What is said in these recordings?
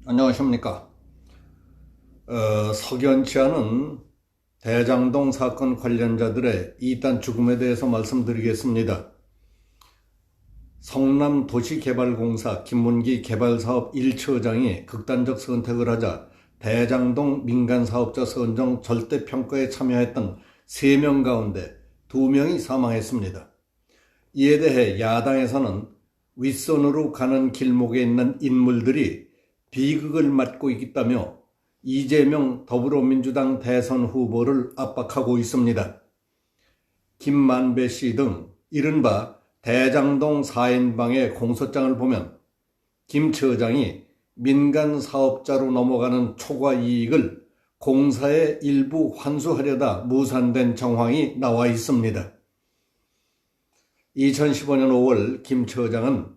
안녕하십니까. 석연치 않은 대장동 사건 관련자들의 이단 죽음에 대해서 말씀드리겠습니다. 성남도시개발공사 김문기 개발사업 1처장이 극단적 선택을 하자 대장동 민간사업자 선정 절대평가에 참여했던 3명 가운데 2명이 사망했습니다. 이에 대해 야당에서는 윗선으로 가는 길목에 있는 인물들이 비극을 맞고 있다며 이재명 더불어민주당 대선 후보를 압박하고 있습니다. 김만배 씨 등 이른바 대장동 4인방의 공소장을 보면 김 처장이 민간 사업자로 넘어가는 초과 이익을 공사에 일부 환수하려다 무산된 정황이 나와 있습니다. 2015년 5월 김 처장은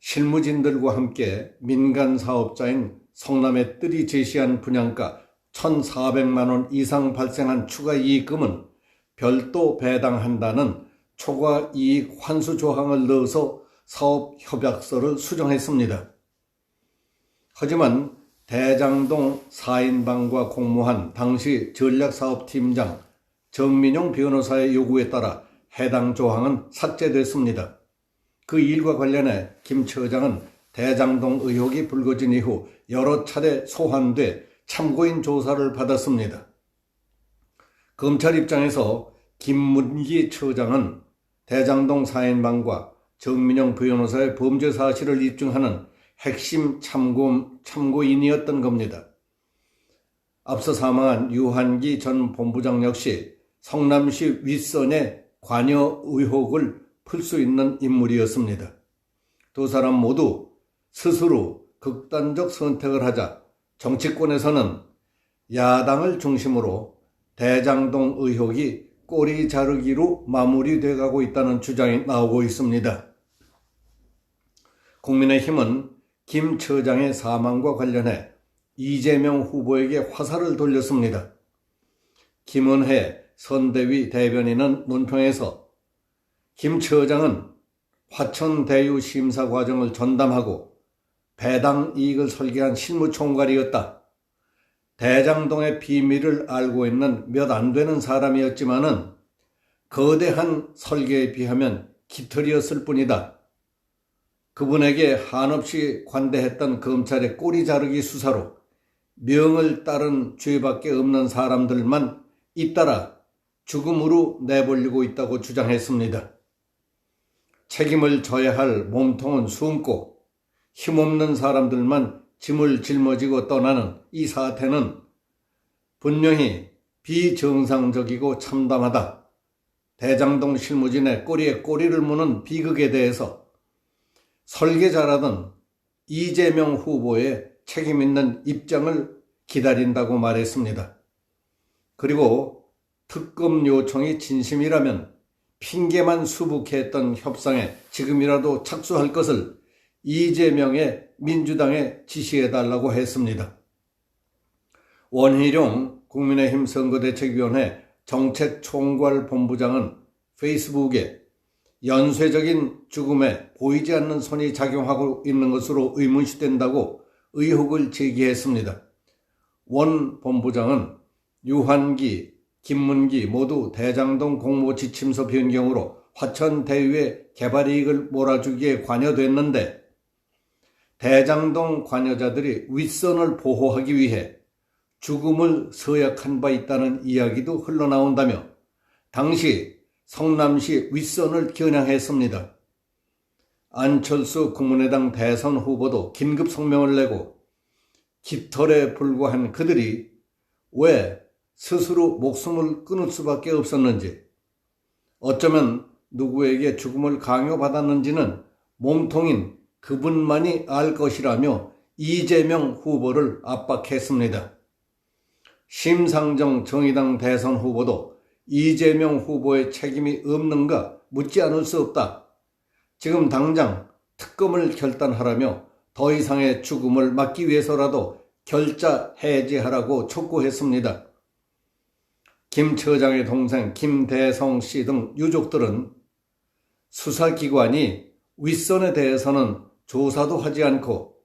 실무진들과 함께 민간 사업자인 성남의 뜰이 제시한 분양가 1,400만 원 이상 발생한 추가 이익금은 별도 배당한다는 초과 이익 환수 조항을 넣어서 사업 협약서를 수정했습니다. 하지만 대장동 4인방과 공모한 당시 전략사업팀장 정민용 변호사의 요구에 따라 해당 조항은 삭제됐습니다. 그 일과 관련해 김 처장은 대장동 의혹이 불거진 이후 여러 차례 소환돼 참고인 조사를 받았습니다. 검찰 입장에서 김문기 처장은 대장동 4인방과 정민용 변호사의 범죄 사실을 입증하는 핵심 참고인이었던 겁니다. 앞서 사망한 유한기 전 본부장 역시 성남시 윗선의 관여 의혹을 풀 수 있는 인물이었습니다. 두 사람 모두 스스로 극단적 선택을 하자 정치권에서는 야당을 중심으로 대장동 의혹이 꼬리 자르기로 마무리돼 가고 있다는 주장이 나오고 있습니다. 국민의힘은 김 처장의 사망과 관련해 이재명 후보에게 화살을 돌렸습니다. 김은혜 선대위 대변인은 논평에서 김 처장은 화천대유 심사 과정을 전담하고 배당 이익을 설계한 실무총괄이었다. 대장동의 비밀을 알고 있는 몇 안 되는 사람이었지만은 거대한 설계에 비하면 깃털이었을 뿐이다. 그분에게 한없이 관대했던 검찰의 꼬리 자르기 수사로 명을 따른 죄밖에 없는 사람들만 잇따라 죽음으로 내버리고 있다고 주장했습니다. 책임을 져야 할 몸통은 숨고 힘없는 사람들만 짐을 짊어지고 떠나는 이 사태는 분명히 비정상적이고 참담하다. 대장동 실무진의 꼬리에 꼬리를 무는 비극에 대해서 설계자라던 이재명 후보의 책임 있는 입장을 기다린다고 말했습니다. 그리고 특검 요청이 진심이라면 핑계만 수북했던 협상에 지금이라도 착수할 것을 이재명의 민주당에 지시해달라고 했습니다. 원희룡 국민의힘 선거대책위원회 정책총괄본부장은 페이스북에 연쇄적인 죽음에 보이지 않는 손이 작용하고 있는 것으로 의문시된다고 의혹을 제기했습니다. 원 본부장은 유한기, 김문기 모두 대장동 공모 지침서 변경으로 화천대유의 개발이익을 몰아주기에 관여됐는데 대장동 관여자들이 윗선을 보호하기 위해 죽음을 서약한 바 있다는 이야기도 흘러나온다며 당시 성남시 윗선을 겨냥했습니다. 안철수 국민의당 대선 후보도 긴급 성명을 내고 깃털에 불과한 그들이 왜 스스로 목숨을 끊을 수밖에 없었는지, 어쩌면 누구에게 죽음을 강요받았는지는 몸통인 그분만이 알 것이라며 이재명 후보를 압박했습니다. 심상정 정의당 대선 후보도 이재명 후보의 책임이 없는가 묻지 않을 수 없다. 지금 당장 특검을 결단하라며 더 이상의 죽음을 막기 위해서라도 결자 해제하라고 촉구했습니다. 김 처장의 동생 김대성 씨 등 유족들은 수사기관이 윗선에 대해서는 조사도 하지 않고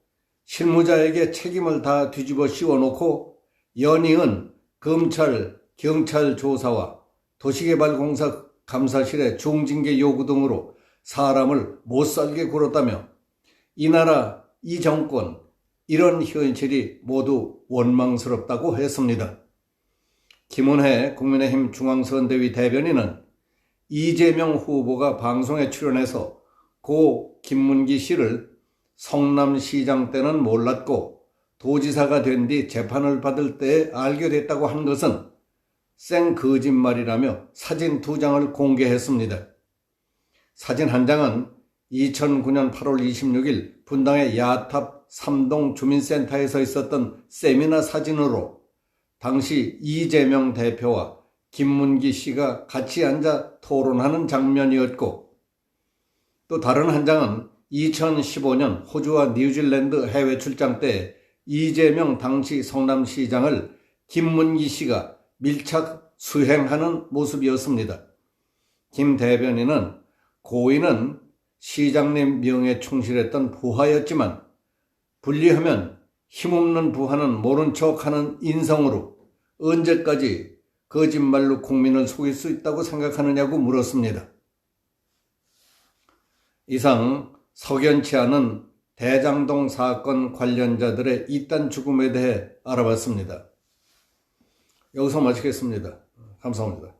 실무자에게 책임을 다 뒤집어 씌워놓고 연이은 검찰, 경찰 조사와 도시개발공사 감사실의 중징계 요구 등으로 사람을 못살게 굴었다며 이 나라, 이 정권, 이런 현실이 모두 원망스럽다고 했습니다. 김은혜 국민의힘 중앙선대위 대변인은 이재명 후보가 방송에 출연해서 고 김문기 씨를 성남시장 때는 몰랐고 도지사가 된 뒤 재판을 받을 때 알게 됐다고 한 것은 생 거짓말이라며 사진 2장을 공개했습니다. 사진 한 장은 2009년 8월 26일 분당의 야탑 3동 주민센터에서 있었던 세미나 사진으로 당시 이재명 대표와 김문기 씨가 같이 앉아 토론하는 장면이었고, 또 다른 한 장은 2015년 호주와 뉴질랜드 해외 출장 때 이재명 당시 성남시장을 김문기 씨가 밀착 수행하는 모습이었습니다. 김 대변인은 고인은 시장님 명에 충실했던 부하였지만 분리하면 힘없는 부하는 모른 척하는 인성으로 언제까지 거짓말로 국민을 속일 수 있다고 생각하느냐고 물었습니다. 이상 석연치 않은 대장동 사건 관련자들의 이딴 죽음에 대해 알아봤습니다. 여기서 마치겠습니다. 감사합니다.